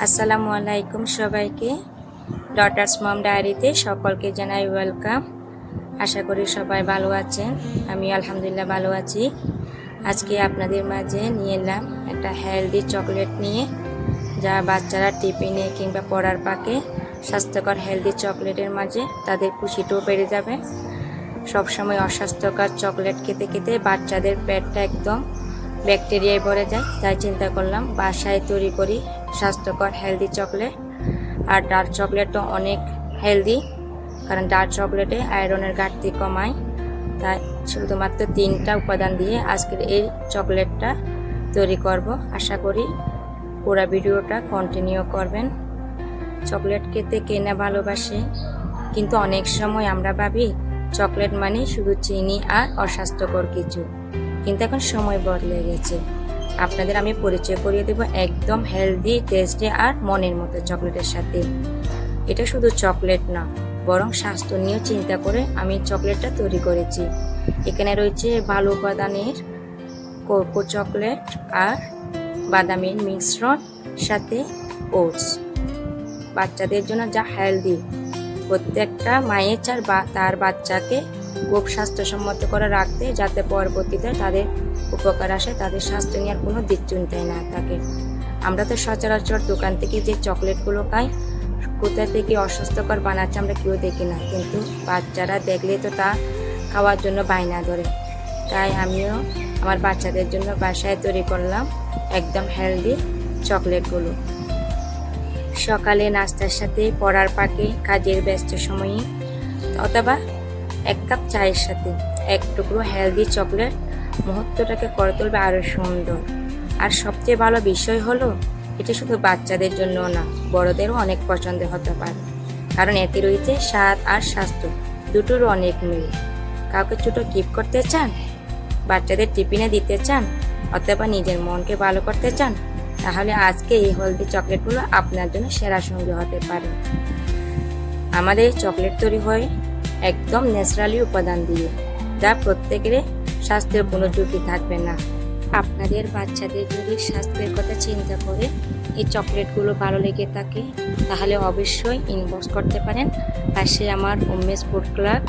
আসসালামু আলাইকুম সবাইকে। ডটার্স মম ডায়েরিতে সকলকে জানাই ওয়েলকাম। আশা করি সবাই ভালো আছেন। আমি আলহামদুলিল্লাহ ভালো আছি। আজকে আপনাদের মাঝে নিয়ে এলাম একটা হেলদি চকলেট নিয়ে, যা বাচ্চারা টিফিনে কিংবা পড়ার পাকে স্বাস্থ্যকর হেলদি চকলেটের মাঝে তাদের খুশিটাও বেড়ে যাবে। সবসময় অস্বাস্থ্যকর চকলেট খেতে খেতে বাচ্চাদের পেটটা একদম ব্যাকটেরিয়ায় ভরে যায়। তাই চিন্তা করলাম বাসায় তৈরি করি স্বাস্থ্যকর হেলদি চকলেট। আর ডার্ক চকলেটও অনেক হেলদি, কারণ ডার্ক চকলেটে আয়রনের ঘাটতি কমায়। তাই শুধুমাত্র 3টা উপাদান দিয়ে আজকের এই চকলেটটা তৈরি করব। আশা করি পুরো ভিডিওটা কন্টিনিউ করবেন। চকলেট খেতে কে না ভালোবাসে, কিন্তু অনেক সময় আমরা ভাবি চকলেট মানে শুধু চিনি আর অস্বাস্থ্যকর কিছু। কিন্তু এখন সময় বদলে গেছে। আপনাদের আমি পরিচয় করিয়ে দেব একদম হেলদি, টেস্টি আর মনের মতো চকলেটের সাথে। এটা শুধু চকলেট না, বরং স্বাস্থ্য নিয়েও চিন্তা করে আমি চকলেটটা তৈরি করেছি। এখানে রয়েছে ভালো উপাদানের কোকো চকলেট আর বাদামের মিশ্রণ, সাথে ওটস। বাচ্চাদের জন্য যা হেলদি, প্রত্যেকটা মায়ের চার বা তার বাচ্চাকে খুব স্বাস্থ্যসম্মত করে রাখতে, যাতে পরবর্তীতে তাদের উপকার আসে, তাদের স্বাস্থ্য নেওয়ার কোনো দিক চিন্তায় না থাকে। আমরা তো সচরাচর দোকান থেকে যে চকলেটগুলো খাই, কোথা থেকে অস্বাস্থ্যকর বানাচ্ছে আমরা কেউ দেখি না, কিন্তু বাচ্চারা দেখলে তো তা খাওয়ার জন্য বায়না ধরে। তাই আমিও আমার বাচ্চাদের জন্য বাসায় তৈরি করলাম একদম হেলদি চকলেটগুলো। সকালে নাস্তার সাথে, পড়ার পাকে, কাজের ব্যস্ত সময়ে, অথবা 1 কাপ চায়ের সাথে এক টুকরো হেলদি চকলেট মুহূর্তটাকে করে তুলবে আরও সুন্দর। আর সবচেয়ে ভালো বিষয় হলো, এটা শুধু বাচ্চাদের জন্য না, বড়দেরও অনেক পছন্দ হতে পারে, কারণ এতে রয়েছে স্বাদ আর স্বাস্থ্য দুটোরও অনেক মিল। কাউকে ছোট গিফট করতে চান, বাচ্চাদের টিফিনে দিতে চান, অথবা নিজের মনকে ভালো করতে চান, তাহলে আজকে এই হেলদি চকলেটগুলো আপনার জন্য সেরা সঙ্গী হতে পারে। আমাদের এই চকলেট তৈরি হয় একদম ন্যাচারালি উপাদান দিয়ে, যা প্রত্যেকের স্বাস্থ্যের কোনো ঝুঁকি থাকবে না। আপনাদের বাচ্চাদের যদি স্বাস্থ্যের কথা চিন্তা করে এই চকলেটগুলো ভালো লেগে থাকে, তাহলে অবশ্যই ইনবক্স করতে পারেন। পাশে আমার উম্মেশ ফুড ক্লাব